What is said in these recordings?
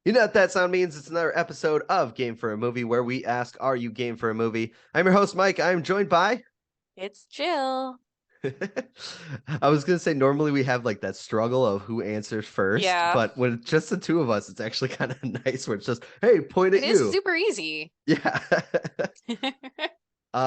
You know what that sound means? It's another episode of Game for a Movie where we ask, are you game for a movie? I'm your host, Mike. I'm joined by. It's Jill. I was going to say, normally we have like that struggle of who answers first, Yeah, but when it's just the two of us, it's actually kind of nice where it's just, hey, point it at is you. super easy. Yeah.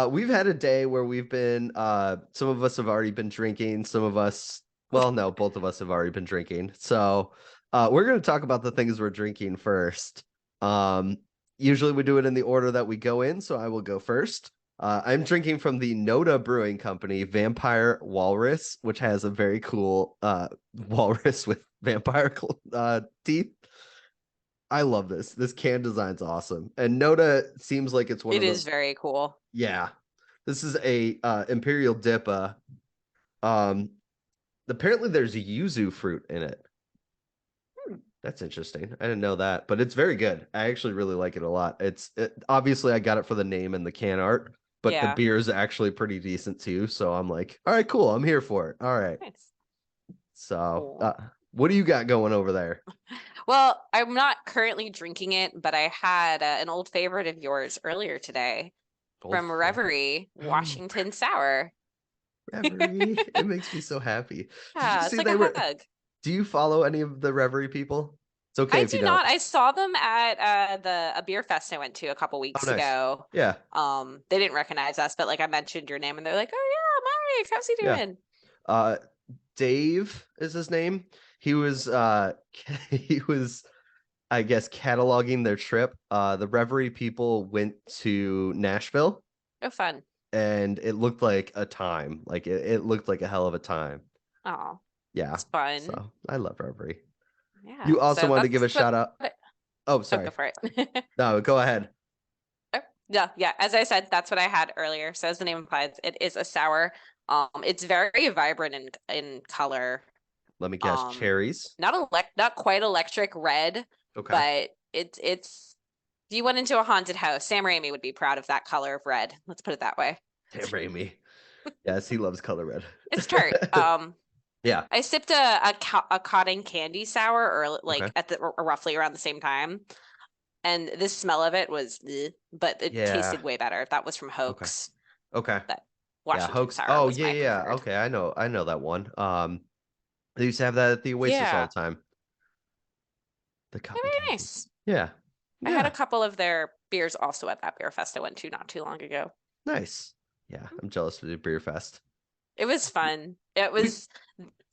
We've had a day where we've been, some of us have already been drinking. Some of us, well, no, both of us have already been drinking. So we're going to talk about the things we're drinking first. Um, Usually we do it in the order that we go in. So I will go first. I'm drinking from the Noda Brewing Company Vampire Walrus, which has a very cool walrus with vampire teeth. I love this. This can design's awesome. And Noda seems like it's one It of the is very cool. yeah. This is a Imperial Dip. Um Apparently there's a yuzu fruit in it. Hmm. That's interesting. I didn't know that, but it's very good. I actually really like it a lot. Obviously I got it for the name and the can art, but the Yeah, beer is actually pretty decent too. So I'm like, all right, cool. I'm here for it. All right. nice. So, Cool. what do you got going over there? Well, I'm not currently drinking it, but I had an old favorite of yours earlier today Old from favorite. Reverie, Washington Sour. Reverie. It makes me so happy. Did you Yeah, it's see like they a were? hug. Do you follow any of the Reverie people? It's okay I if you do don't. not. I saw them at the a beer fest I went to a couple Oh, weeks nice. ago. Yeah. They didn't recognize us, but like I mentioned your name and they're like, "Oh yeah, Mike, how's he Yeah. doing?" Uh Dave is his name. He was he was I guess cataloging their trip. The Reverie people went to Nashville Oh, fun. and it looked like a time. Like it looked like a hell of a time. Oh, Yeah. it's fun. So I love Reverie. You Yeah. also So wanted to give that's a what shout out. Oh, oh, go sorry. for it. No, go ahead. Oh, yeah, yeah. As I said, that's what I had earlier. So as the name implies, it is a sour. It's very vibrant in color. Let me guess. Um, Cherries. not quite electric red, Okay. but it's if you went into a haunted house, Sam Raimi would be proud of that color of red. Let's put it that way. Damn Raimi. Yes, he loves color red. It's tart. Yeah. I sipped a cotton candy sour or Okay. like at the roughly around the same time. And this smell of it was, but it Yeah. tasted way better. That was from Okay. Hoax. Okay. That Yeah, Washington hoax. Sour Oh, was yeah, my yeah, yeah. preferred. Okay, I know that one. They used to have that at the Oasis all Yeah, the time. The they're cotton very candy. nice. Yeah. I had a Yeah. couple of their beers also at that beer fest I went to not too long ago. Nice. Yeah, I'm jealous of the beer fest. It was fun. We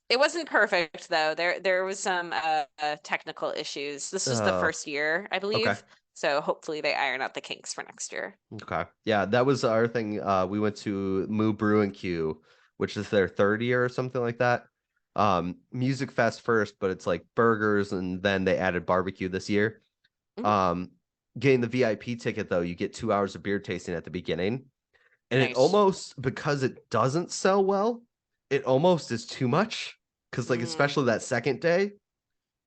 It wasn't perfect though. There was some technical issues. This was the oh, first year, I okay. believe. So hopefully they iron out the kinks for next year. Okay. Yeah, that was our thing. We went to Moo Brew and Q, which is their third year or something like that. Music Fest first, but it's like burgers and then they added barbecue this year. Mhm. Um, Getting the VIP ticket though, you get 2 hours of beer tasting at the beginning. And it Nice. almost, because it doesn't sell well, it almost is too much. Because like Mm, especially that second day,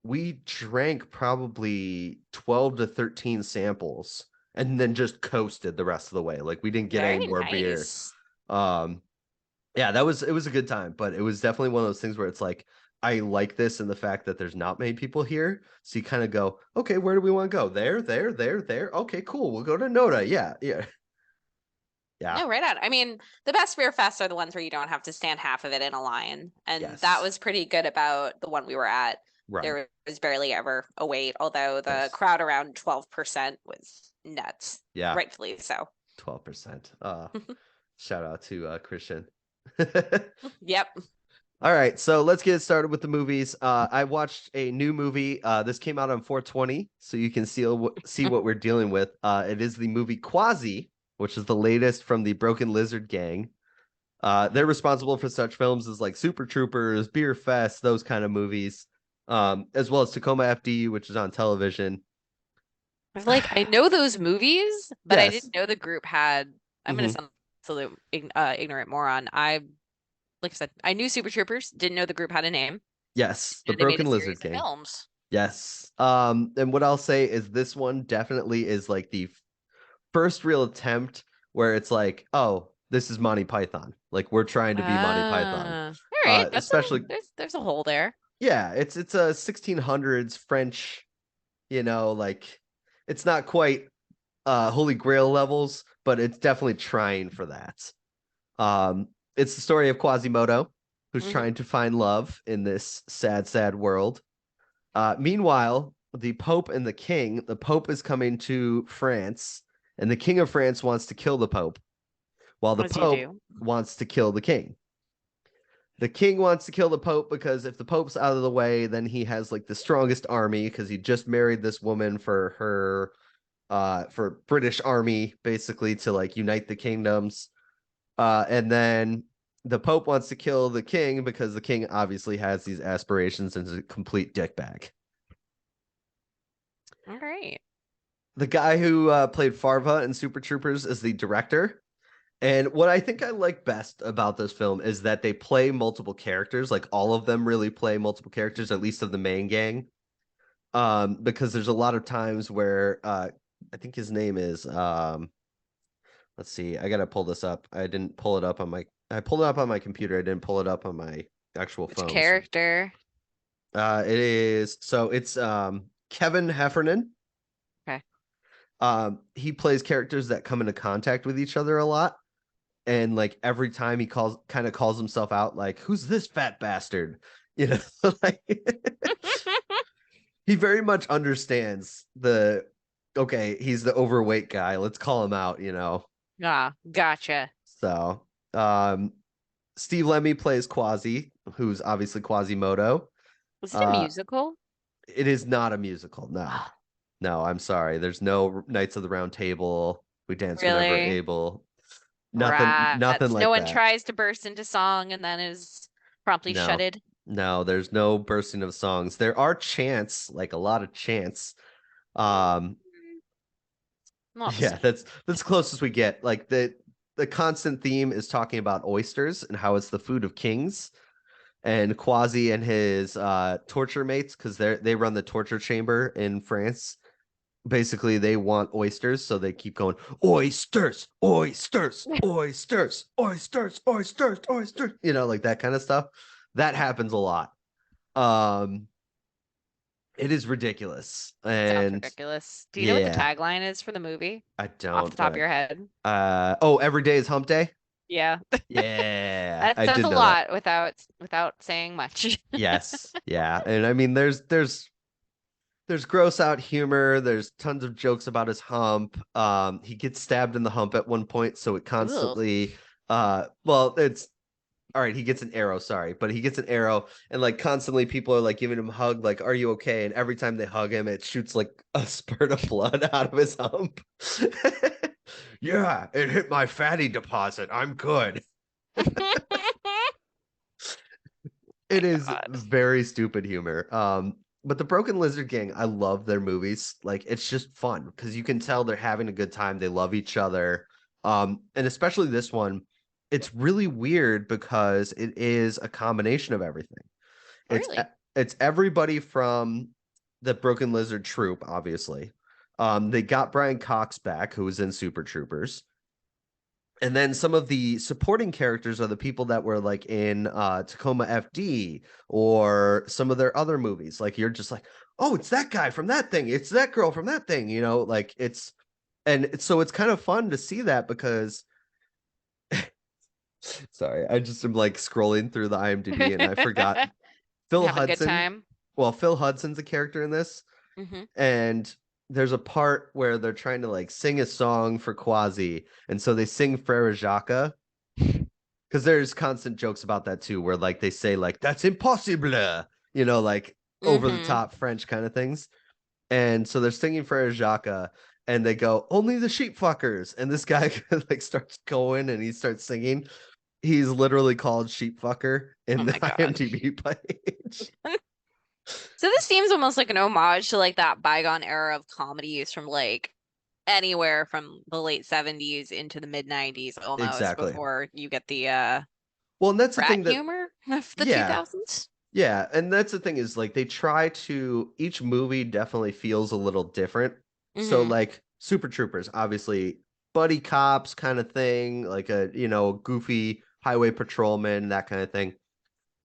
we drank probably 12 to 13 samples and then just coasted the rest of the way. Like we didn't get any very more beer. nice. Um yeah, that was it was a good time, but it was definitely one of those things where it's like I like this and the fact that there's not many people here. So you kind of go, okay, where do we want to go? There. Okay, cool. We'll go to Noda. Yeah, yeah, yeah. No, right on. I mean, the best beer fests are the ones where you don't have to stand half of it in a line. And that Yes. was pretty good about the one we were at. Right. There was barely ever a wait, although the Nice. crowd around 12% was nuts. Yeah, Rightfully so. 12%. Shout out to Christian. Yep. All right, so let's get started with the movies. I watched a new movie. This came out on 420, so you can see what we're dealing with. It is the movie Quasi, which is the latest from the Broken Lizard Gang. They're responsible for such films as like Super Troopers, Beer Fest, those kind of movies, as well as Tacoma FD, which is on television. I was like, I know those movies, but I Yes. didn't know the group had. I'm gonna Hmm. sound absolute ignorant moron. Like I said, I knew Super Troopers, didn't know the group had a name. Yes, the Knew they made Broken a Lizard series of Gang. films. Yes. And what I'll say is this one definitely is like the first real attempt where it's like, oh, this is Monty Python. Like we're trying to be Monty Python. All right. That's a Especially there's a hole there. yeah, it's a 1600s French. like it's not quite Holy Grail levels, but it's definitely trying for that. It's the story of Quasimodo, who's Hmm. trying to find love in this sad, sad world. Meanwhile, the Pope and the Pope is coming to France, and the King of France wants to kill the Pope, while the What does he Pope do? wants to kill the King. The King wants to kill the Pope because if the Pope's out of the way, then he has like the strongest army because he just married this woman for her for British army basically to like unite the kingdoms. And then the Pope wants to kill the king because the king obviously has these aspirations and is a complete dickbag. All right. The guy who played Farva in Super Troopers is the director. And what I think I like best about this film is that they play multiple characters. Like all of them really play multiple characters, at least of the main gang. Because there's a lot of times where I think his name is let's see, I gotta pull this up. I pulled it up on my computer. I didn't pull it up on my actual Which phone. So character? it's Kevin Heffernan. Okay. He plays characters that come into contact with each other a lot. And like every time he calls himself out, like, who's this fat bastard? You know, like he very much understands okay, he's the overweight guy. Let's call him out. Ah, gotcha. So Steve Lemmy plays Quasi, who's obviously Quasimodo. Was it a Uh, musical? it is not a musical. No, no, I'm sorry. There's no Knights of the Round Table. We dance whenever Really? able. Nothing Rats. No like one that. tries to burst into song and then is promptly No, shutted. no, there's no bursting of songs. There are chants, like a lot of chants. Um, Mm, not the yeah, same. that's closest we get. Like the constant theme is talking about oysters and how it's the food of kings. And Quasi and his torture mates, because they run the torture chamber in France. Basically, they want oysters, so they keep going oysters, oysters, oysters, oysters, oysters, oysters. Like that kind of stuff. That happens a lot. Um, it is ridiculous, It sounds and ridiculous. Do you know what the yeah, tagline is for the movie? I Off the don't, top of but your head? oh, every day is hump day. Yeah. Yeah, That I says did a know that. lot without saying much. Yes, yeah, and I mean, there's gross out humor. There's tons of jokes about his hump. He gets stabbed in the hump at one point, so it Ooh. constantly well, it's all right, he gets an arrow, sorry, but he gets an arrow and like constantly people are like giving him a hug, like, are you okay? And every time they hug him, it shoots like a spurt of blood out of his hump. Yeah, it hit my fatty deposit. I'm good. My It is God. very stupid humor. But the Broken Lizard Gang, I love their movies. Like it's just fun because you can tell they're having a good time. They love each other. And especially this one, it's really weird because it is a combination of everything. It's Really? it's everybody from the Broken Lizard troupe, obviously. They got Brian Cox back, who was in Super Troopers. And then some of the supporting characters are the people that were like in Tacoma FD or some of their other movies. Like you're just like, oh, it's that guy from that thing. It's that girl from that thing. Like so it's kind of fun to see that because sorry, I just am like scrolling through the IMDb and I forgot Phil Having a good Hudson. time. Well, Phil Hudson's a character in this, Hmm. and there's a part where they're trying to like sing a song for Quasi, and so they sing Frere Jacques because there's constant jokes about that too, where like they say like that's impossible, like over the Hmm. top French kind of things. And so they're singing Frere Jacques, and they go only the sheep fuckers, and this guy like starts going and he starts singing. He's literally called sheep fucker Oh in the my God. IMDb page. So this seems almost like an homage to like that bygone era of comedies from like anywhere from the late 70s into the mid 90s almost Exactly. before you get the Well, and that's the frat thing that humor of the yeah, 2000s. yeah, and that's the thing is like they try to each movie definitely feels a little different. So Hmm. like Super Troopers, obviously buddy cops kind of thing, like a goofy highway patrolman, that kind of thing.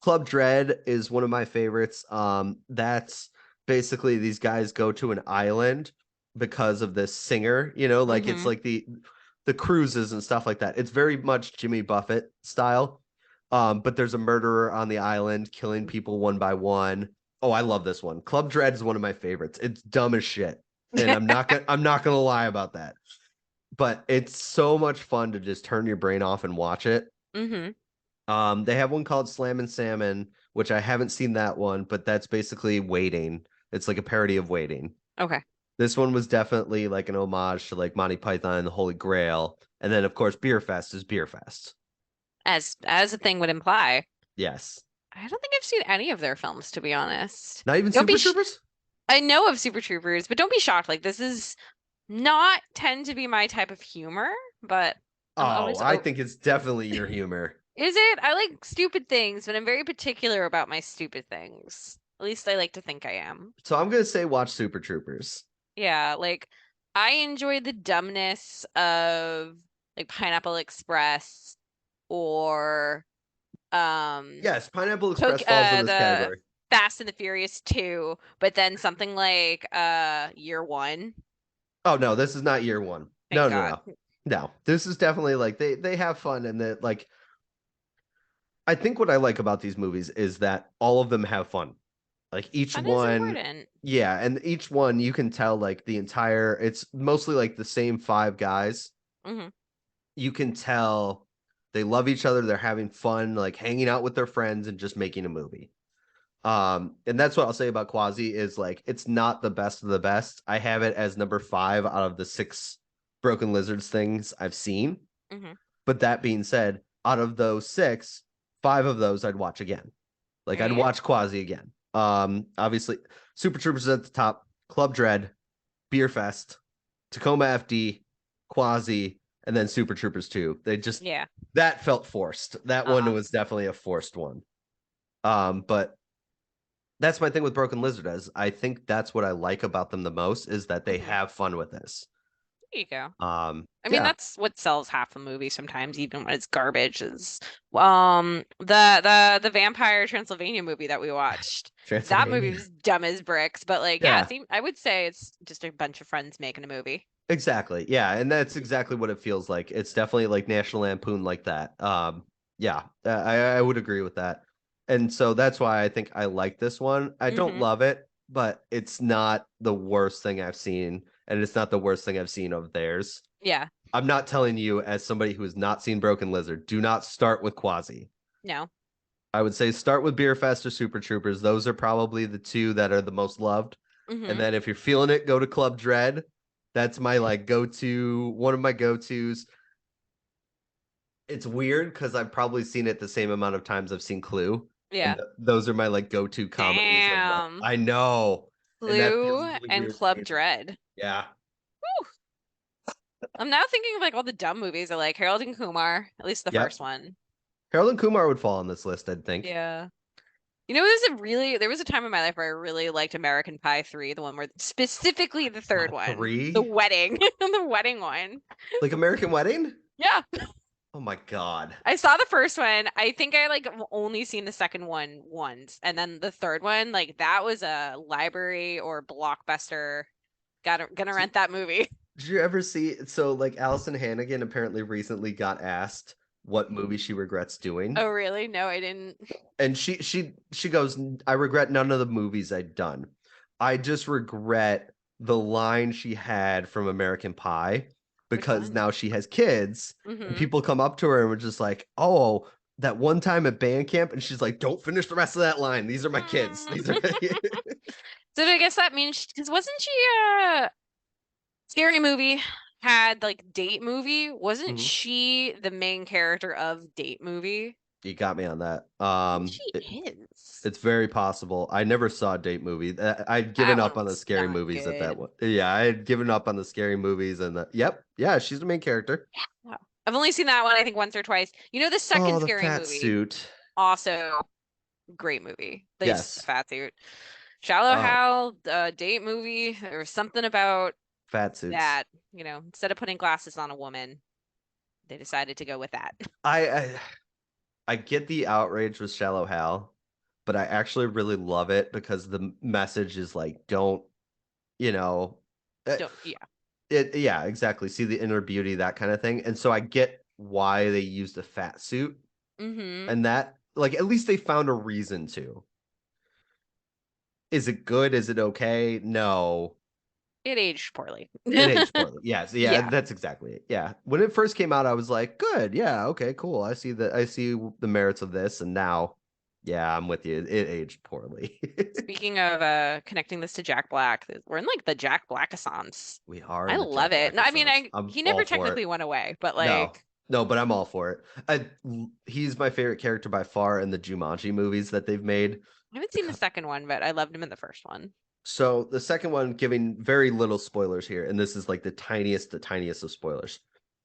Club Dread is one of my favorites. That's basically these guys go to an island because of this singer, like it's Mm-hmm. like the cruises and stuff like that. It's very much Jimmy Buffett style. But there's a murderer on the island killing people one by one. Oh, I love this one. Club Dread is one of my favorites. It's dumb as shit. And I'm not gonna lie about that. But it's so much fun to just turn your brain off and watch it. Mm-hmm. They have one called Slam and Salmon, which I haven't seen that one, but that's basically Waiting. It's like a parody of Waiting. Okay. This one was definitely like an homage to like Monty Python and the Holy Grail. And then of course Beer Fest is Beer Fest. As the thing would imply. Yes. I don't think I've seen any of their films, to be honest. Not even Don't be Super sh Troopers? I know of Super Troopers, but don't be shocked. Like this is not tend to be my type of humor, but I'm Oh, always I think it's definitely your humor. Is it? I like stupid things, but I'm very particular about my stupid things. At least I like to think I am. So I'm gonna say watch Super Troopers. Yeah, like I enjoy the dumbness of like Pineapple Express or um Yes, Pineapple Tok Express falls in this the category. Fast and the Furious 2, but then something like Year One. Oh no, this is not year one. Thank No, no, God. no. No. This is definitely like they have fun and that like I think what I like about these movies is that all of them have fun. Like each Fun is one, important. yeah, and each one you can tell like the entire it's mostly like the same five guys. Hmm. You can tell they love each other, they're having fun, like hanging out with their friends and just making a movie. And that's what I'll say about Quasi is like it's not the best of the best. I have it as number 5 out of the 6 Broken Lizards things I've seen. Hmm. But that being said, out of those 6, 5 of those I'd watch again. Like There I'd you watch Quasi again. Obviously, Super Troopers is at the top, Club Dread, Beer Fest, Tacoma FD, Quasi, and then Super Troopers 2. They just go. Yeah. that felt forced. That one Uh-huh. was definitely a forced one. But that's my thing with Broken Lizard is I think that's what I like about them the most is that they Hmm. have fun with this. There you go. I mean, Yeah, that's what sells half the movie sometimes, even when it's garbage, is the Vampire Transylvania movie that we watched. That movie Transylvania. was dumb as bricks, but like, yeah, Yeah, see, I would say it's just a bunch of friends making a movie. exactly. Yeah, and that's exactly what it feels like. It's definitely like National Lampoon like that. Yeah, I would agree with that. And so that's why I think I like this one. I don't Hmm. love it, but it's not the worst thing I've seen, and it's not the worst thing I've seen of theirs. Yeah. I'm not telling you as somebody who has not seen Broken Lizard, do not start with Quasi. No. I would say start with Beer Fest or Super Troopers. Those are probably the two that are the most loved. And Hmm. then if you're feeling it, go to Club Dread. That's my like go-to, one of my go-tos. It's weird because I've probably seen it the same amount of times I've seen Clue. And Yeah. those are my like go-to comedies of like, Damn. I know. And that feels Blue really and weird. Club Dread. Yeah. Whew. I'm now thinking of like all the dumb movies I like. Harold and Kumar, at least the Yep. first one. Harold and Kumar would fall on this list, I'd think. Yeah. There was a time in my life where I really liked American Pie 3, the one where specifically the third one, the Three? wedding, the wedding one. Like American Wedding? Yeah. Oh my God. I saw the first one. I think I like only seen the second one once. And then the third one, like that was a library or blockbuster. Gonna rent that movie. Did you ever see? So, like, Allison Hannigan apparently recently got asked what movie she regrets doing, Oh, really? No, I didn't. and she goes, "I regret none of the movies I'd done. I just regret the line she had from American Pie Which because one? now she has kids, and Mm-hmm. people come up to her and were just like, oh." That one time at band camp, and she's like, "Don't finish the rest of that line. These are my kids. These are." So I guess that means because wasn't she Scary Movie had like Date Movie? Wasn't Mhm. she the main character of Date Movie? You got me on that. I think she is. It's very possible. I never saw a date movie. I'd given That up on the one's scary not movies at that good. one. Yeah, I had given up on the scary movies and yep, yeah, she's the main character. Wow. I've only seen that one, I think, once or twice. You know, the second Oh, the Scary fat Movie, suit. also great movie. They just the Yes. fat suit. Shallow Oh, Hal, Date Movie. There was something about fat suits. that. Instead of putting glasses on a woman, they decided to go with that. I I, I get the outrage with Shallow Hal, but I actually really love it because the message is like, don't, you know, eh, Don't, yeah. yeah, exactly. See the inner beauty, that kind of thing. And so I get why they used a fat suit Mm-hmm. and that, like, at least they found a reason to. Is it good? Is it okay? No. It aged poorly. It aged poorly. Yes, yeah, Yeah. that's exactly it. Yeah. When it first came out, I was like, good, yeah, okay, cool. I see the merits of this, and now, yeah, I'm with you. It aged poorly. Speaking of connecting this to Jack Black, we're in like the Jack Black-a-sance. We are I in the love Jack it. Black No, I mean, Assance. I'm he all never for it. technically went away, but No, like no, but I'm all for it. He's my favorite character by far in the Jumanji movies that they've made. I haven't seen the second one, but I loved him in the first one. So the second one, giving very little spoilers here, and this is like the tiniest of spoilers.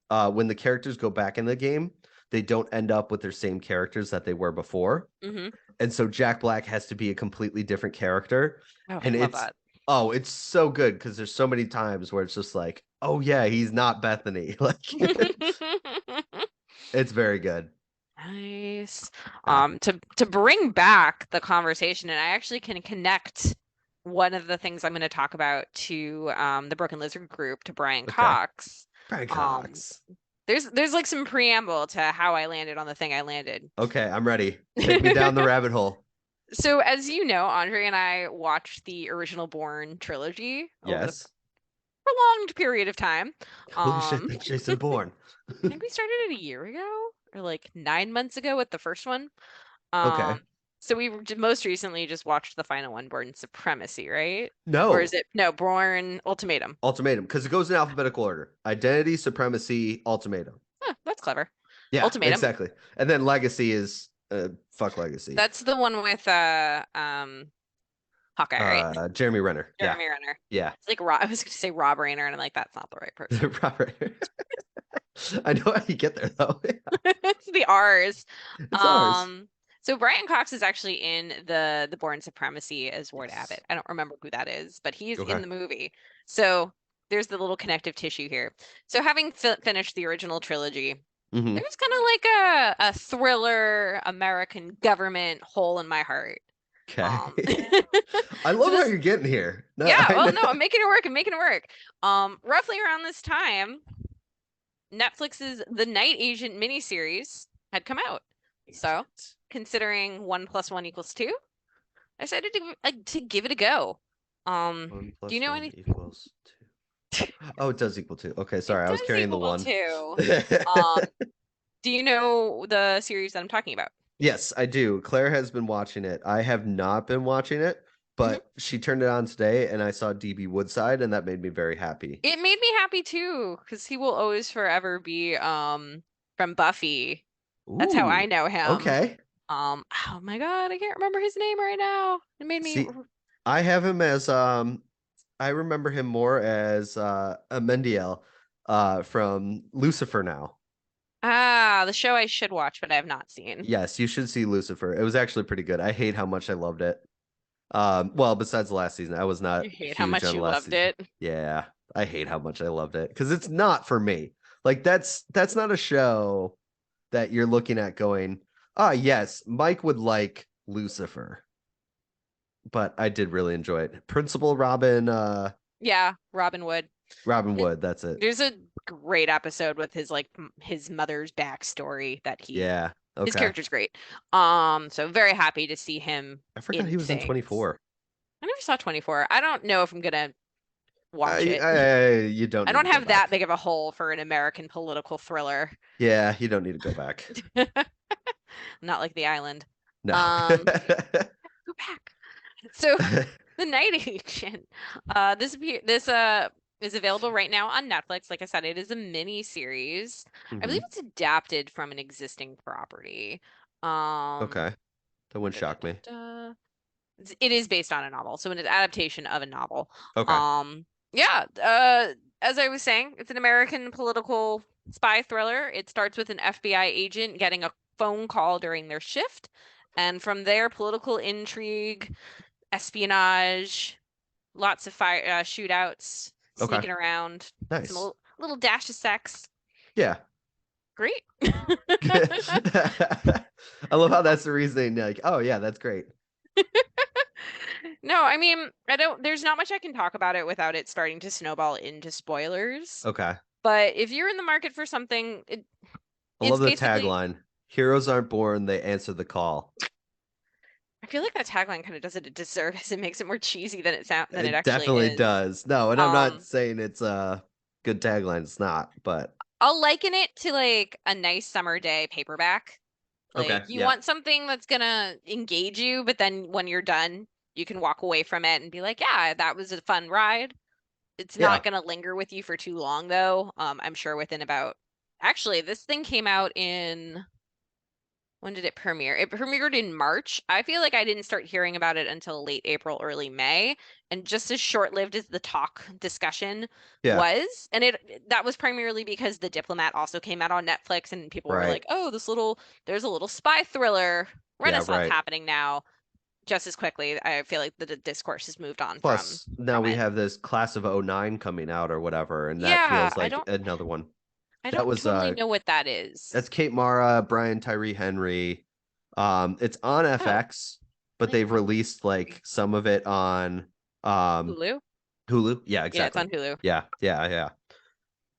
When the characters go back in the game, they don't end up with their same characters that they were before. Mm-hmm. And so Jack Black has to be a completely different character. Oh, And love that. it's so good because there's so many times where it's just like, oh yeah, he's not Bethany. Like it's very good. Nice. Yeah. To bring back the conversation, and I actually can connect one of the things I'm going to talk about to the Broken Lizard group to Brian Okay. Cox. Brian Um, Cox. there's like some preamble to how I landed on the thing I landed. Okay, I'm ready. Take me down the rabbit hole. So as you know, Andre and I watched the original Bourne trilogy over the Yes. prolonged period of time. Holy shit, Um, that's Jason Bourne. I think we started it a year ago or like 9 months ago with the first one. Okay. Um, so we most recently just watched the final one, Bourne Supremacy, right? Or is No. it no, Bourne Ultimatum? Ultimatum, because it goes in alphabetical order. Identity, supremacy, ultimatum. Huh, that's clever. Yeah, Ultimatum. exactly. And then legacy is fuck legacy. That's the one with Hawkeye, right? Jeremy Renner. Yeah. Jeremy Renner. Yeah. It's like Rob, I was going to say Rob Reiner, and I'm like, that's not the right person. Robert. I know how you get there though. It's the R's. It's ours. So Brian Cox is actually in the Bourne Supremacy as Ward Yes. Abbott. I don't remember who that is, but he's in Okay. the movie. So there's the little connective tissue here. So having finished the original trilogy, Hmm. there's kind of like a thriller American government hole in my heart. Okay. Um, I so love how this, you're getting here. No, yeah, I well, know. no, I'm making it work. I'm making it work. Roughly around this time, Netflix's The Night Agent miniseries had come out. So, considering 1 + 1 = 2, I decided to give it a go. One Do you plus know one any? equals two. Oh, it does equal two. Okay, It sorry, I was does carrying the equal one. 2. Um, do you know the series that I'm talking about? Yes, I do. Claire has been watching it. I have not been watching it, Mhm. but she turned it on today and I saw DB Woodside and that made me very happy. It made me happy too, because he will always forever be from Buffy. That's how I Ooh, know him. okay. Oh my God, I can't remember his name right now. It made me. See, I have him as I remember him more as Amendiel from Lucifer now. The show I should watch, but I have not seen. Yes, you should see Lucifer. It was actually pretty good. I hate how much I loved it. Well, besides the last season, I was not You hate how huge much on you last loved season. it. Yeah, I hate how much I loved it because it's not for me. Like that's not a show that you're looking at going, ah, yes, Mike would like Lucifer, but I did really enjoy it. Principal Yeah, Robin Wood. Robin It, Wood, that's it. there's a great episode with his like his mother's backstory that Yeah, his okay. character's great. So very happy to see him I forgot in he was in things. 24. I never saw 24. I don't know if I'm gonna watch it. You don't I need don't to go have that back. big of a hole for an American political thriller. Yeah, you don't need to go back. Not like The Island. No. Um, go back. So The Night Agent. This is available right now on Netflix. Like I said, it is a mini series. I believe Hmm. it's adapted from an existing property. Um, Okay. That wouldn't da, da, shock me. da, da. It is based on a novel, so an adaptation of a novel. Okay. Yeah. As I was saying, it's an American political spy thriller. It starts with an FBI agent getting a phone call during their shift, and from there, political intrigue, espionage, lots of fire shootouts, Okay. sneaking around, some Nice. little dash of sex. Yeah. Great. I love how that's the reasoning. Like, oh yeah, that's great. No, I mean, there's not much I can talk about it without it starting to snowball into spoilers. Okay. But if you're in the market for something, I it's love the basically, tagline. Heroes aren't born, they answer the call. I feel like that tagline kind of does it a disservice. It makes it more cheesy than it It actually definitely is. does. No, and I'm not Um, saying it's a good tagline. It's not, but I'll liken it to like a nice summer day paperback. okay. Like you Yeah. want something that's gonna engage you, but then when you're done, you can walk away from it and be like, yeah, that was a fun ride. It's not Yeah. gonna linger with you for too long though. I'm sure within about actually this thing came out in when did it premiere? It premiered in March. I feel like I didn't start hearing about it until late April, early May. And just as short-lived as the talk discussion Yeah. was, and that was primarily because The Diplomat also came out on Netflix and people were Right. like, "Oh, there's a little spy thriller Yeah, renaissance right. happening now." Just as quickly, I feel like the discourse has moved on Plus, now from we it. have this class of '09 coming out or whatever, and that Yeah, feels like another one. I That don't was totally know what that is. that's Kate Mara, Brian Tyree Henry. It's on Oh, FX, but I didn't they've know. released like some of it on um Hulu? Hulu. Yeah, Yeah, it's exactly. on Hulu. Yeah, yeah, yeah.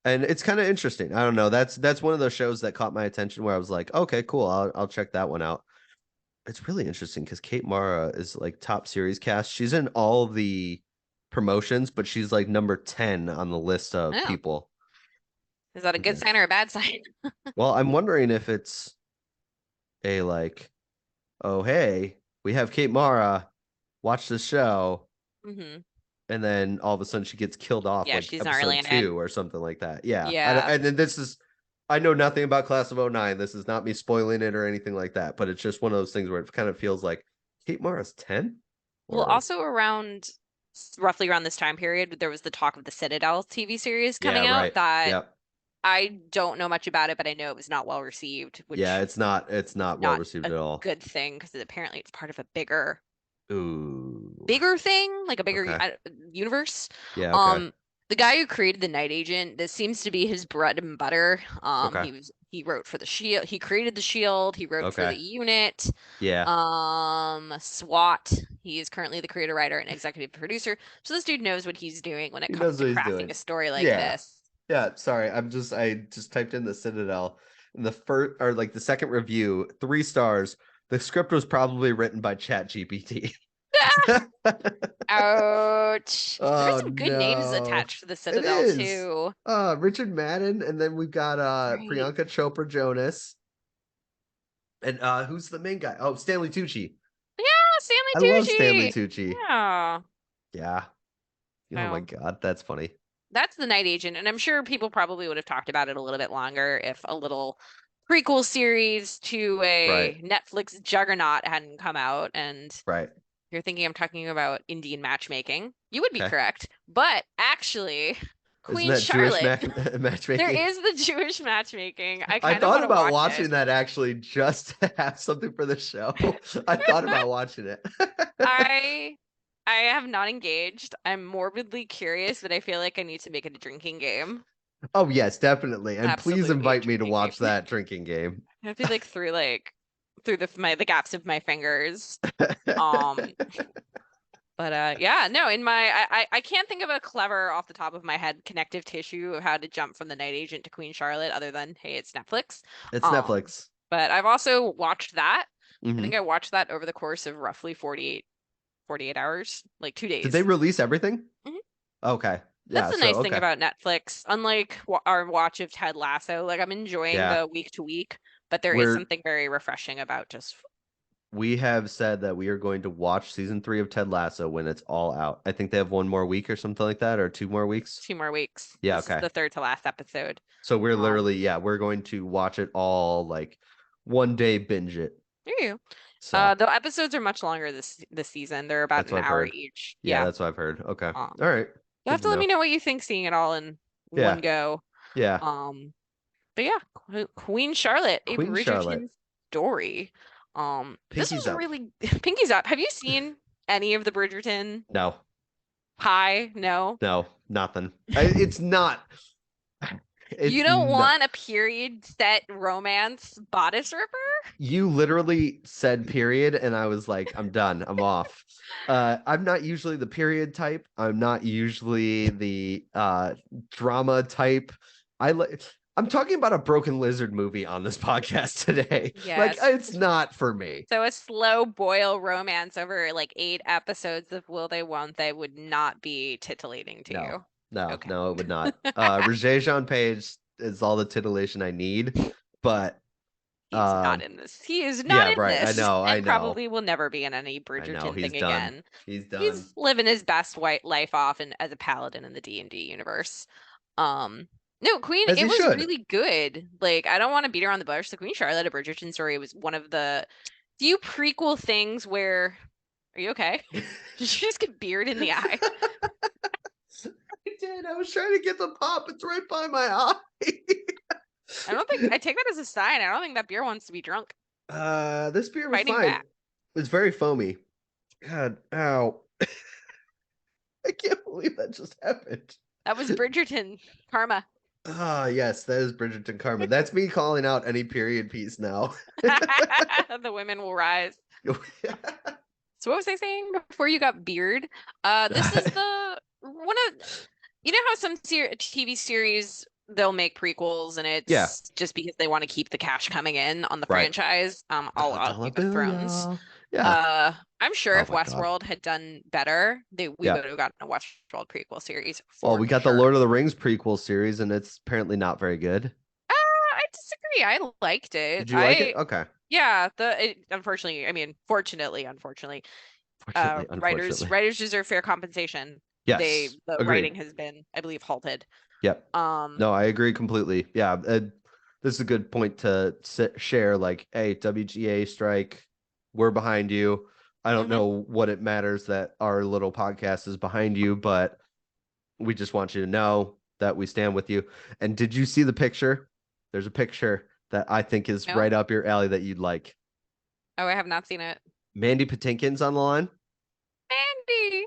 And it's kind of interesting. I don't know. That's one of those shows that caught my attention where I was like, okay, cool. I'll check that one out. It's really interesting because Kate Mara is like top series cast. She's in all the promotions, but she's like number 10 on the list of Oh, people. is that a good sign or a bad sign? Well, I'm wondering if it's a like, oh hey, we have Kate Mara, watch the show, hmm and then all of a sudden she gets killed off Yeah, like she's not really episode in it. 2 or something like that. Yeah. Yeah. And then this is I know nothing about Class of '09. This is not me spoiling it or anything like that, but it's just one of those things where it kind of feels like Kate Mara's 10 Well, or also roughly around this time period, there was the talk of the Citadel TV series yeah, coming out right. that Yep. I don't know much about it, but I know it was not well received, Yeah, which it's is not well not received a at all. good thing because apparently it's part of a Ooh. bigger thing, like a bigger Okay. universe. Yeah, okay. Um, the guy who created the Night Agent, this seems to be his bread and butter. Okay. He wrote for the Shield. He created the Shield. He wrote for the Okay. Unit. Yeah. SWAT. He is currently the creator, writer, and executive producer. So this dude knows what he's doing when it He comes knows to what he's crafting doing. a story like Yeah. this. Yeah, sorry. I just typed in the Citadel and the first or like the second review, 3 stars. The script was probably written by Chat GPT. Ouch. There's Oh some good names no. attached to the It Citadel is. too. Richard Madden, and then we've got Right. Priyanka Chopra Jonas. And who's the main guy? Oh, Stanley Tucci. Yeah, Stanley I love Stanley Tucci. Tucci. Yeah. Yeah. Oh my So God, that's funny. that's the Night Agent, and I'm sure people probably would have talked about it a little bit longer if a little prequel series to Right. a Netflix juggernaut hadn't come out. And Right. you're thinking I'm talking about Indian matchmaking. You would be Okay. correct, but actually, Isn't Queen that Jewish Charlotte, there matchmaking? is the Jewish matchmaking. I I kind of thought want to about watch it. watching that actually just to have something for the show. I thought about watching it. I I have not engaged. I'm morbidly curious, but I feel like I need to make it a drinking game. Oh yes, definitely. And please Absolutely a invite me to drinking game. watch that drinking game. I have to through the gaps of my fingers. Um, but yeah, no, I can't think of a clever off the top of my head connective tissue of how to jump from the Night Agent to Queen Charlotte other than hey, it's Netflix. It's Um, Netflix. but I've also watched that. I think Hmm. I watched that over the course of roughly 48 hours, like two Did they days. release everything? Mhm. Okay. That's Yeah, the so nice thing okay. about Netflix. Unlike our watch of Ted Lasso, like I'm enjoying Yeah. the week to week, but there is We're something very refreshing about just we have said that we are going to watch season 3 of Ted Lasso when it's all out. I think they have one more week or something like that, or 2 more weeks. 2 more weeks. Yeah, This is okay. the third to last episode. So we're Um, literally, yeah, we're going to watch it all like one day binge it. there you go. So The episodes are much longer this season. They're about that's an what I've hour heard. each. Yeah, Yeah. that's what I've heard. Okay. All Um, right. you'll have Good to to let me know. know what you think seeing it all in one Yeah. go. Yeah. Um, but yeah, Queen Charlotte, a Queen Charlotte. Bridgerton story. This Pinky's was up. really Pinky's up. Have you seen any of the Bridgerton? No. Hi, no. No. Nothing. It's not. You It's don't not. want a period set romance bodice ripper? You literally said period, and I was like, I'm done. I'm off. I'm not usually the period type. I'm not usually the drama type. I'm talking about a Broken Lizard movie on this podcast today. Like, Yes. it's not for me. So a slow boil romance over like 8 episodes of Will They Won't They would not be titillation to No, you. no, Okay. no, it would not. Roger Jean Page is all the titillation I need, but He's not in this. He is not yeah, in right. I this, know, I and know, probably will never be in any I know. Bridgerton He's thing done. again. He's done. He's living his best white life off and as a paladin in the D&D universe. Um, no, Queen, As it he was should. really good. Like, I don't want to beat around the bush. The Queen Charlotte, a Bridgerton story, was one of the few prequel things where. Are you okay? Did you just get beard in the eye? I did. I was trying to get the pop. It's right by my eye. I don't think I take that as a sign. I don't think that beer wants to be drunk. This beer was Fighting fine. back. It's very foamy. God, ow. I can't believe that just happened. That was Bridgerton karma. Ah, yes, that is Bridgerton Karma. That's me calling out any period piece now. The women will rise. So what was I saying before you got beard? This is the one of how some TV series they'll make prequels and Yeah, it's just because they want to keep the cash coming in on the right. franchise. All Dollar Game of bill, Thrones. y'all. Yeah. I'm sure Oh if my God. Westworld had done better, we Yeah. would have gotten a Westworld prequel series Well, for we got the sure. Lord of the Rings prequel series, and it's apparently not very good. I disagree. I liked it. Did you like it? Okay. Unfortunately, Fortunately, writers unfortunately. writers deserve fair compensation. Yes. The Agreed. writing has been, I believe, halted. Yep. Um, No, I agree completely. Yeah. This is a good point to share. Like, hey, WGA strike, we're behind you. I don't mhm. know what it matters that our little podcast is behind you, but we just want you to know that we stand with you. And did you see the picture? There's a picture that I think is No, right up your alley that you'd like. oh, I have not seen it. Mandy Patinkin's on the line. Mandy.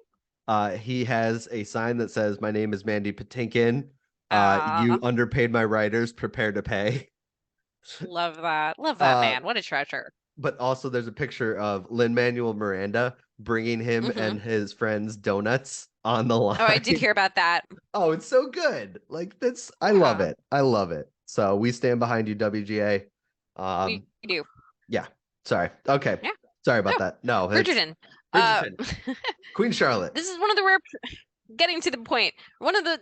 He has a sign that says, "My name is Mandy Patinkin. You Ah, underpaid my writers. Prepare to pay." love that. Love that Uh, man. What a treasure. but also there's a picture of Lin-Manuel Miranda bringing him Hmm. and his friends donuts on the Oh, I did line. hear about that. Oh, it's so good. Like that's I love Yeah, it. I love it. So we stand behind you, WGA. we Um, do. yeah. Sorry. Okay. Yeah. Sorry No, about that. No, it's Bridgerton. Uh, Bridgerton. Queen Charlotte. this is one of the rare. Getting to the point.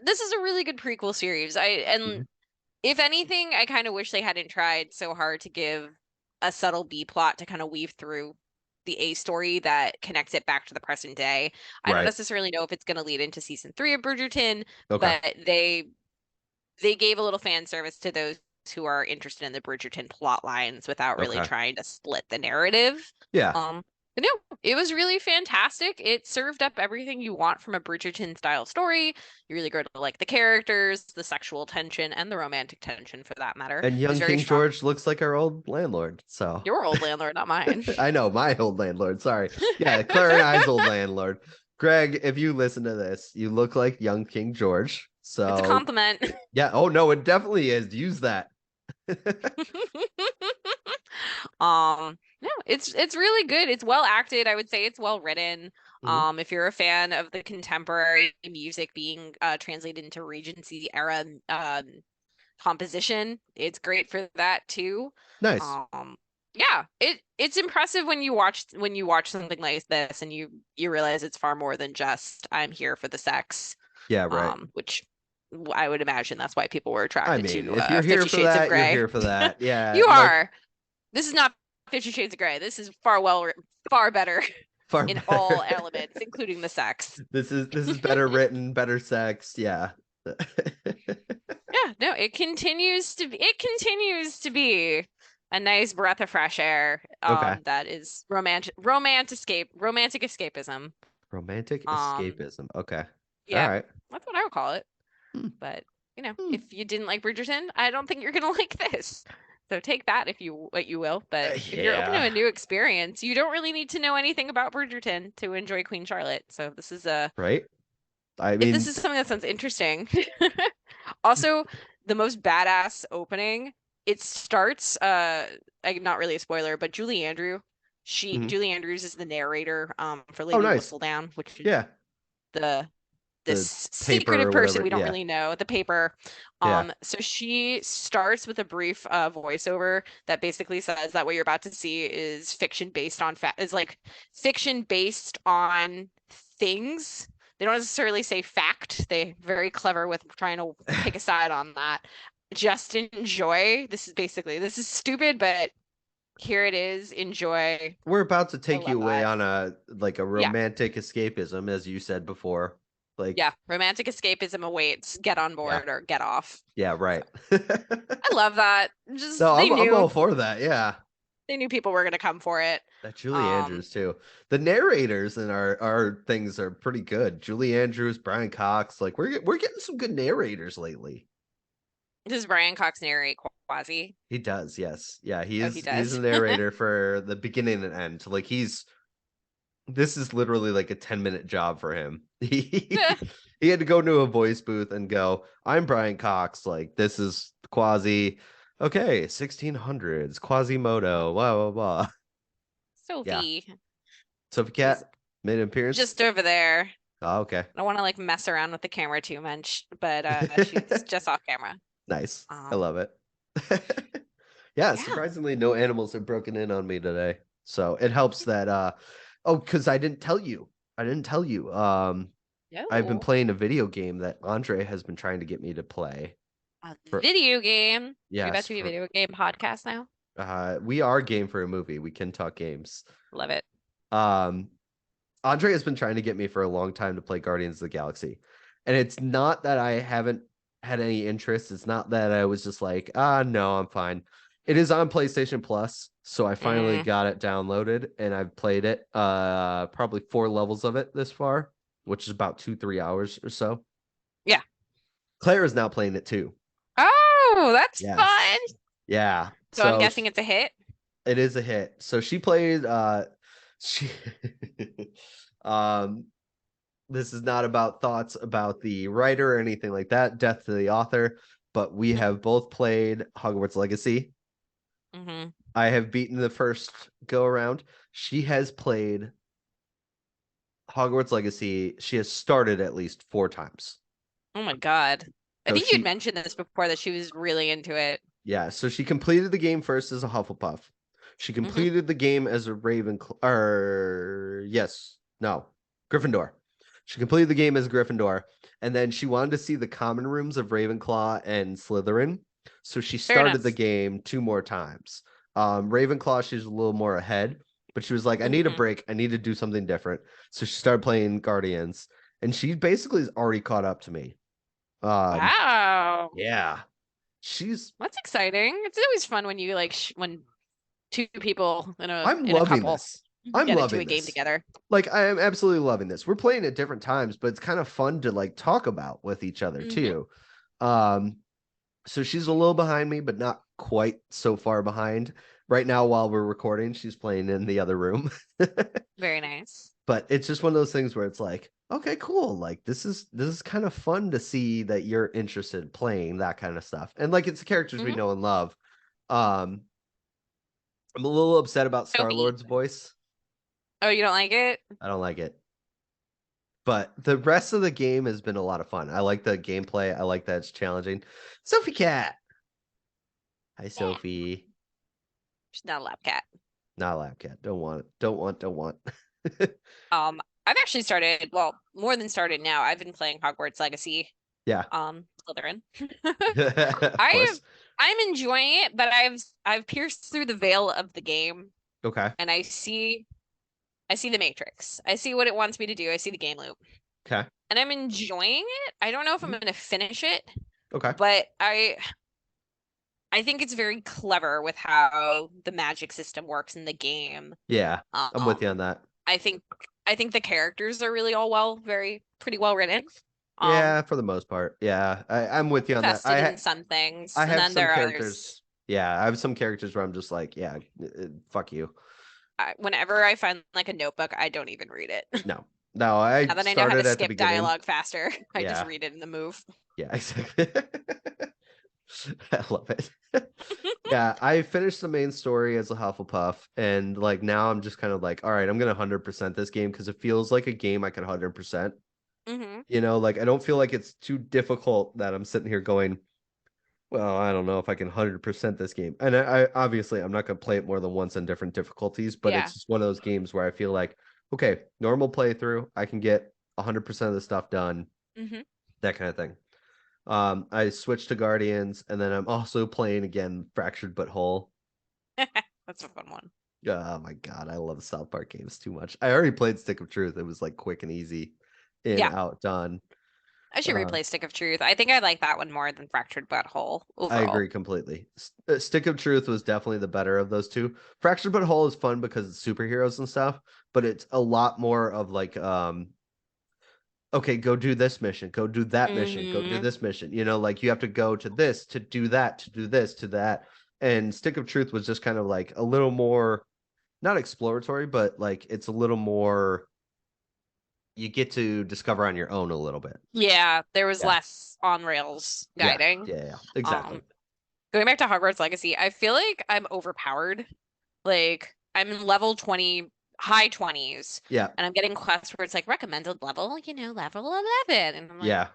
This is a really good prequel series. Mhm. If anything, I kind of wish they hadn't tried so hard to give a subtle B plot to kind of weave through the A story that connects it back to the present day. I don't Right. necessarily know if it's going to lead into season 3 of Bridgerton, Okay. but they gave a little fan service to those who are interested in the Bridgerton plot lines without really Okay. trying to split the narrative. Yeah. But no, it was really fantastic. It served up everything you want from a Bridgerton style story. You really grow to like the characters, the sexual tension, and the romantic tension for that matter. And It was young very King strong. George looks like our old landlord. So Your old landlord, not mine. I know my old landlord. Sorry. Yeah, Claire and I's old landlord. Greg, if you listen to this, you look like young King George. It's a So compliment. yeah. Oh no, it definitely is. Use that. No, it's really good. It's well acted. I would say it's well written. Mhm. If you're a fan of the contemporary music being translated into Regency era composition, it's great for that too. Nice. Um, yeah, it's impressive when you watch something like this and you realize it's far more than just I'm here for the sex. Yeah, right. Which I would imagine that's why people were I attracted mean, to if you're here 50 for Shades of that, you're Grey. here for that. Yeah, You like are. This is not 50 Shades of Grey. This is far better far in all better. elements, including the sex. This is better written, better sex. Yeah. Yeah, no, it continues to be a nice breath of fresh air. Okay. That is romantic escapism. Romantic Um, escapism. Okay. All yeah, right. that's what I would call it. Hmm. But Hmm. if you didn't like Bridgerton, I don't think you're gonna like this. So take that if you what you will. But if you're open to Yeah. a new experience, you don't really need to know anything about Bridgerton to enjoy Queen Charlotte. So this is a Right. I if this mean, is something that sounds interesting. Also, the most badass opening. It starts not really a spoiler, but Mhm. Julie Andrews is the narrator for Oh, Lady nice. Whistledown, which is Yeah. the The this paper secretive or person whatever. we don't Yeah. really know, the paper. Yeah. So she starts with a brief voiceover that basically says that what you're about to see is fiction based on is like fiction based on things. They don't necessarily say fact. They're very clever with trying to pick a side on that. Just enjoy. This is stupid, but here it is. Enjoy. We're about to I take love you away that. on a Yeah. romantic escapism, as you said before. Yeah. Like, Romantic escapism awaits. Get on yeah. board or get off. Yeah, So right. I love that. No, Just I'm all for that. Yeah. they knew people were gonna come for it. That Julie Um, Andrews too. The narrators in our things are pretty good. Julie Andrews, Brian Cox, like we're getting some good narrators lately. does Brian Cox narrate Quasi? He does, yes. Yeah, Oh, he he's does. the narrator for the beginning and end. Like this is literally like a 10-minute job for him. He had to go to a voice booth and go, I'm Brian Cox, like this is Quasi. Okay, 1600s, Quasimodo, blah blah blah. Yeah. Sophie, Sophie she's Cat made an appearance. just over there. Oh, okay. I don't want to like mess around with the camera too much, but she's just off camera. Nice. I Um, love it. Yeah, yeah. surprisingly, no animals have broken in on me today. So it helps that oh, because I didn't tell you. I didn't tell you. I've been No. playing a video game that Andre has been trying to get me to play. A For video game. Are we about yes, to be a for video game podcast now? we are game for a movie. We can talk games. Love it. Um Andre has been trying to get me for a long time to play Guardians of the Galaxy. And it's not that I haven't had any interest. It's not that I was just like, no, I'm fine. It is on PlayStation Plus, so I finally Mm, got it downloaded and I've played it probably 4 levels of it this far, which is about 2-3 hours or so. yeah. Claire is now playing it too. Oh, that's Yes. fun. Yeah. So I'm So guessing it's a hit. it is a hit. So she played she um this is not about thoughts about the writer or anything like that, death to the author, but we have both played Hogwarts Legacy. Mm-hmm. I have beaten the first go around. She has played Hogwarts Legacy. She has started at least 4 times. Oh my God. I So think you'd she, mentioned this before that she was really into it. yeah, so she completed the game first as a Hufflepuff. She Hmm. completed the game as a Ravenclaw, or yes, no, Gryffindor. She completed the game as Gryffindor, and then she wanted to see the common rooms of Ravenclaw and Slytherin. So she Fair started the enough. game 2 more times. Ravenclaw, she's a little more ahead, but she was like, I need a Hmm. break. I need to do something different. So she started playing Guardians, and she basically is already caught up to me. Um, Wow. yeah, she's That's exciting. It's always fun when you like when two people I'm in a loving couple this. I'm get into a loving game this. together. Like I am absolutely loving this. We're playing at different times, but it's kind of fun to like talk about with each other Hmm. too. Um, so she's a little behind me, but not quite so far behind. Right now, while we're recording, she's playing in the other room. Very nice. But it's just one of those things where it's like, okay, cool. Like this is kind of fun to see that you're interested in playing that kind of stuff. And like it's the characters we Hmm. know and love. Um, I'm a little upset about Sophie. Star-Lord's voice. Oh, you don't like it? I don't like it. But the rest of the game has been a lot of fun. I like the gameplay. I like that it's challenging. Sophie Cat. Hi, Yeah. Sophie. She's not a lab cat. Not a lab cat. Don't want it. Don't want. I've actually started, well, more than started now. I've been playing Hogwarts Legacy, Yeah. Slytherin. Of I course. I'm enjoying it, but I've pierced through the veil of the game Okay. and I see the matrix. I see what it wants me to do. I see the game loop. Okay. And I'm enjoying it. I don't know if I'm Mhm. going to finish it, Okay. but I think it's very clever with how the magic system works in the game. Yeah. I'm with you on Um, that. I think I think the characters are really all very pretty well written. Yeah, Um, for the most part. Yeah. I'm with you on that. invested in some things, I and have then some there are others. characters. Yeah, I have some characters where I'm just like, yeah, fuck you. Whenever I find like a notebook, I don't even read it. No. No, I Now that I know how to started at the skip beginning. dialogue faster, I just Yeah. read it in the move. Yeah, exactly. I love it. Yeah, I finished the main story as a Hufflepuff, and like now I'm just kind of like, all right, I'm gonna 100% this game because it feels like a game I could 100%. Mm-hmm. Like I don't feel like it's too difficult that I'm sitting here going, well, I don't know if I can 100% this game. And I obviously I'm not gonna play it more than once on different difficulties, but Yeah. it's just one of those games where I feel like, okay, normal playthrough, I can get 100% of the stuff done, Mm-hmm. that kind of thing. I switched to Guardians, and then I'm also playing again Fractured But Whole. That's a fun one. Oh my god, I love South Park games too much. I already played Stick of Truth. It was like quick and easy, in, Yeah. out, done. I should Uh, replay Stick of Truth. I think I like that one more than Fractured Butthole I overall. agree completely. Stick of Truth was definitely the better of those two. Fractured But Whole is fun because it's superheroes and stuff, but it's a lot more of like, okay, go do this mission, go do that mission, go do Mm-hmm. this mission. Like you have to go to this to do that, to do this, to that. And Stick of Truth was just kind of like a little more, not exploratory, but like it's a little more, you get to discover on your own a little bit. Yeah, there was Yeah. less on rails Yeah. guiding. Yeah. Yeah. Exactly. Um, Going back to Hogwarts Legacy, I feel like I'm overpowered. Like I'm level 20, high 20s, Yeah. and I'm getting quests where it's like recommended level, level 11. And I'm like, Yeah.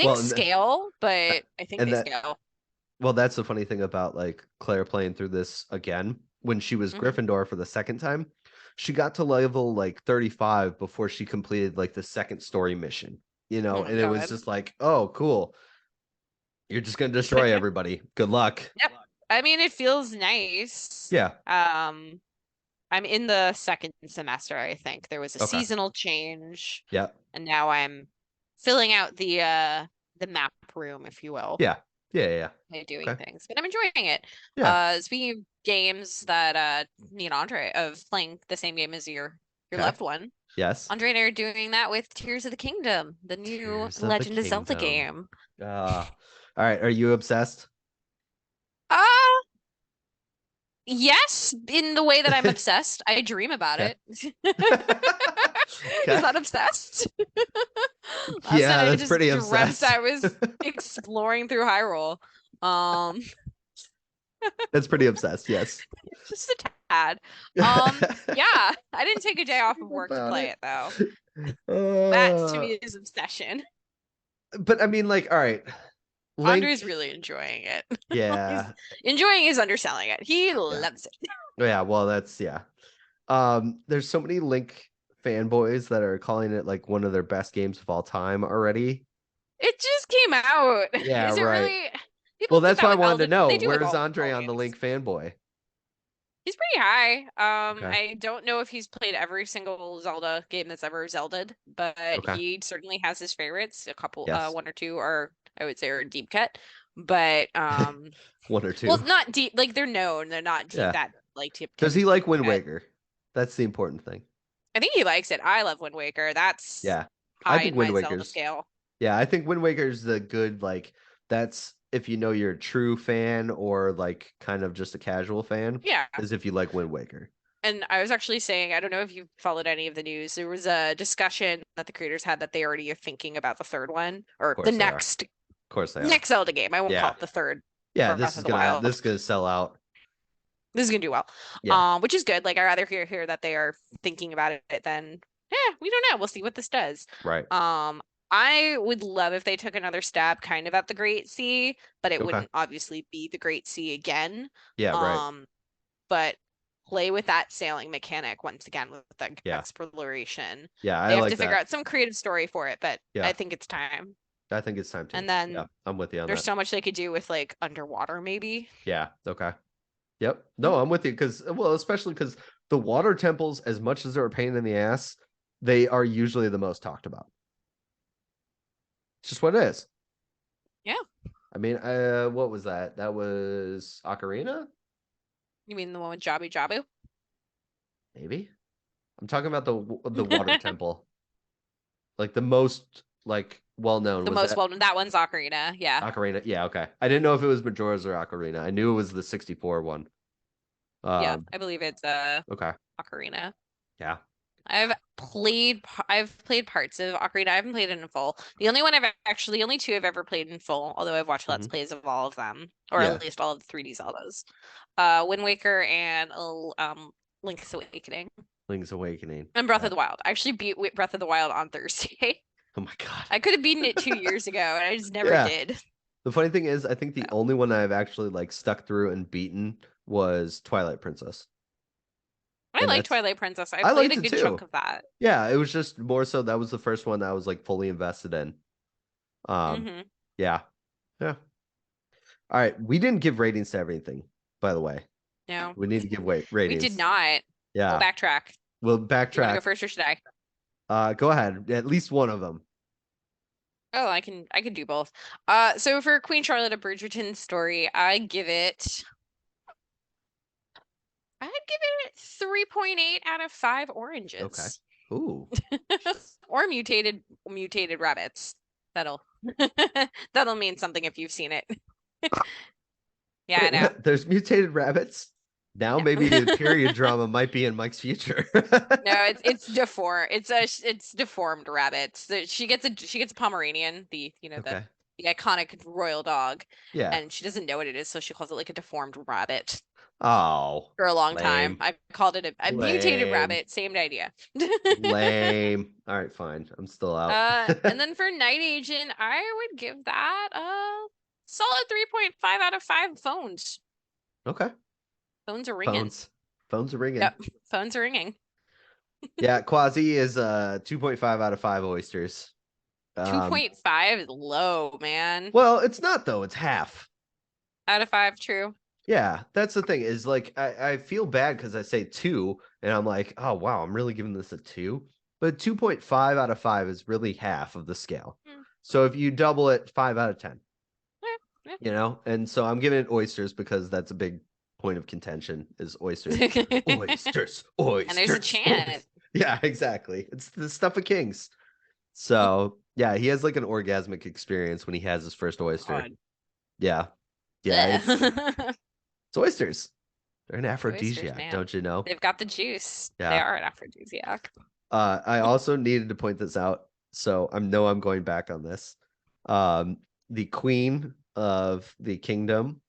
Well, things scale, but I think and they that, scale. well, that's the funny thing about like Claire playing through this again. When she was Hmm. Gryffindor for the second time, she got to level like 35 before she completed like the second story mission, Oh my and it was God. just like, oh, cool. You're just gonna destroy everybody. Good luck. Yep. I mean, it feels nice. Yeah. Um, I'm in the second semester, I think. There was a Okay. seasonal change, Yeah. and now I'm filling out the map room, if you will, Yeah. Yeah. Yeah. Yeah. by doing Okay. things. But I'm enjoying it. Yeah. Speaking of games that me and Andre of playing the same game as your Okay. loved one, Yes. Andre and I are doing that with Tears of the Kingdom, the new Tears of the Legend of Zelda Kingdom. game. All right. Are you obsessed? Uh yes, in the way that I'm obsessed. I dream about Okay. it. Is Okay. that obsessed? Last night Yeah, I that's just pretty dreamt obsessed. I was exploring through Hyrule. Um, That's pretty obsessed. Yes. just a tad. Yeah, I didn't take a day off of work to About play it. it though. That to Uh, me is obsession. but I mean, like, all right, Andre's Link. really enjoying it. He's Yeah, enjoying is underselling it. He yeah, loves it. yeah. Well, that's yeah. There's so many Link fanboys that are calling it like one of their best games of all time already. It just came out. Yeah, Is it right. really? People Well, do that's that why I with wanted to Elden. know They do with where's Andre all on the games. Link fanboy. He's pretty high. Okay. I don't know if he's played every single Zelda game that's ever Zelda'd, but Okay. he certainly has his favorites. A couple, Yes. one or two are, I would say, are deep cut. But One or well, two. not deep. Like they're known. They're not deep Yeah. that like Does he deep like Wind cut. Waker? That's the important thing. I think he likes it. I love Wind Waker. That's Yeah. I high think in Wind my Zelda Waker's scale. Yeah, I think Wind Waker's the good, like, that's if you know you're a true fan or like kind of just a casual fan, Yeah. is if you like Wind Waker. And I was actually saying, I don't know if you followed any of the news. There was a discussion that the creators had that they already are thinking about the third one Of or the course they are. next Of course they are. next Zelda game. I won't call Yeah. it the third Yeah, for Breath of the Wild. this is gonna sell out. This is gonna do well. Yeah, Which is good. Like I rather hear that they are thinking about it than yeah, we don't know. We'll see what this does. right. Um, I would love if they took another stab kind of at the Great Sea, but it Okay. wouldn't obviously be the Great Sea again. Yeah, right. Um, but play with that sailing mechanic once again with the Yeah. exploration. Yeah, I They have like to figure that. out some creative story for it, but Yeah. I think it's time. I think it's time to. And Yeah, then I'm with you on there's that. so much they could do with like underwater, maybe. Yeah, okay. Yep. No, Mhm. I'm with you because well, especially because the water temples, as much as they're a pain in the ass, they are usually the most talked about. It's just what it is. Yeah. I mean, what was that? That was Ocarina, You mean the one with Jabu Jabu? maybe. I'm talking about the water temple, like the most like well known. The Was most that well known. That one's Ocarina. Yeah. Ocarina? Yeah, okay. I didn't know if it was Majora's or Ocarina. I knew it was the 64 one. Yeah. Um, I believe it's okay, Ocarina. yeah. I've played parts of Ocarina. I haven't played it in full. The only two I've ever played in full, although I've watched Let's Mhm. Plays of all of them, or Yeah, at least all of the 3D Zeldas. Wind Waker and Link's Awakening Link's Awakening. and Breath of Yeah. the Wild. I actually beat Breath of the Wild on Thursday. Oh my God. I could have beaten it 2 years ago, and I just never Yeah. did. The funny thing is, I think the So, only one I've actually like stuck through and beaten was Twilight Princess. I And like that's Twilight Princess. I I played liked a it good chunk too. of that. Yeah, it was just more so that was the first one that I was like fully invested in. Um, Hmm. yeah. Yeah. All right. We didn't give ratings to everything, by the way. No, We need to give we did ratings. not. We'll Yeah. backtrack. Do We'll you want to go backtrack. first or should I? Go ahead. At least one of them. Oh, I can do both. So for Queen Charlotte of Bridgerton's story, I'd give it 3.8 out of 5 Okay. oranges. Ooh. Or mutated rabbits. That'll that'll mean something if you've seen it. Yeah, I Wait, know. what? There's mutated rabbits? Now maybe the Yeah. period drama might be in Mike's future. No, it's deformed rabbits. She gets a Pomeranian, Okay. the iconic royal dog, Yeah. and she doesn't know what it is, so she calls it like a deformed rabbit Oh, for a long time. lame. I called it a mutated Lame. rabbit, same idea. Lame. All right, fine. I'm still out. And then for Night Agent, I would give that a solid 3.5 out of 5 phones. Okay. Phones are ringing. Phones. Phones are ringing. Yep, phones are ringing. Yeah, Quasi is 2.5 out of 5 oysters. Um, 2.5 is low, man. well, it's not though. It's half. Out of 5, true. Yeah, that's the thing is like I feel bad because I say two and I'm like, oh wow, I'm really giving this a two. But 2.5 out of 5 is really half of the scale. Hmm. So if you double it, 5 out of 10, Yeah, and so I'm giving it oysters because that's a big point of contention is oysters. yeah. Oysters, And there's a oysters, chant. oysters. Yeah, exactly. It's the stuff of kings. So yeah, he has like an orgasmic experience when he has his first oyster. God. Yeah. Yeah, Blech. it's oysters. They're an Oysters, aphrodisiac, man. don't you know? They've got the juice. They Yeah. are an aphrodisiac. I also needed to point this out, so I know I'm going back on this. Um, the queen of the kingdom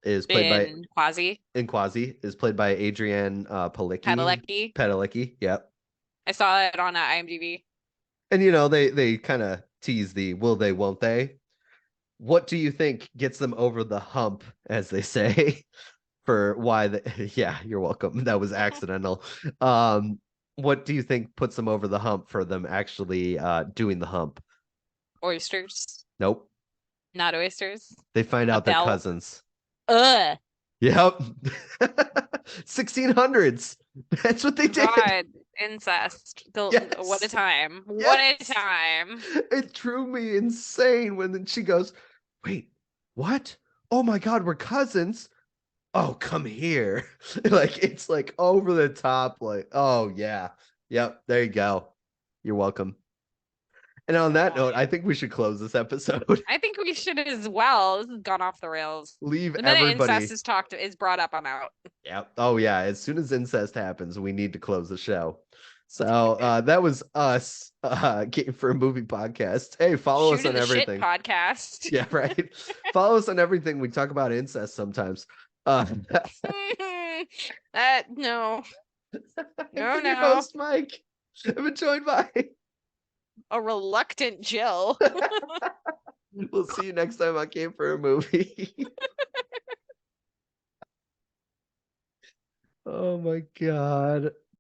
is played by In Quasi, in Quasi is played by Adrienne Palicki. Padalecki. Padalecki, yep. I saw it on IMDb. And they kind of tease the will they, won't they? What do you think gets them over the hump, as they say, for why the yeah, you're welcome. That was accidental. Um, what do you think puts them over the hump for them actually doing the hump? Oysters, Nope. not oysters. They find A out they're bell. cousins. Ugh. Yep. 1600s. That's what they did. God, incest. What a Yes. time. What a Yes. time. It drew me insane when then she goes, "Wait, what? Oh my God, we're cousins." Oh, come here. Like it's like over the top, like, oh yeah. Yep, there you go. You're welcome. And on that note, I God. think we should close this episode. I think we should as well. This has gone off the rails. Leave The minute incest everybody. is brought up, I'm out. Yep. Oh yeah. As soon as incest happens, we need to close the show. So that was us Game for a Movie podcast. Hey, follow us Shooting on the shit everything. podcast. Yeah, right. Follow us on everything. We talk about incest sometimes. No. I've No, been your no. host, Mike. I've been joined by. A reluctant Jill. We'll see you next time on Game for a Movie. Oh my God.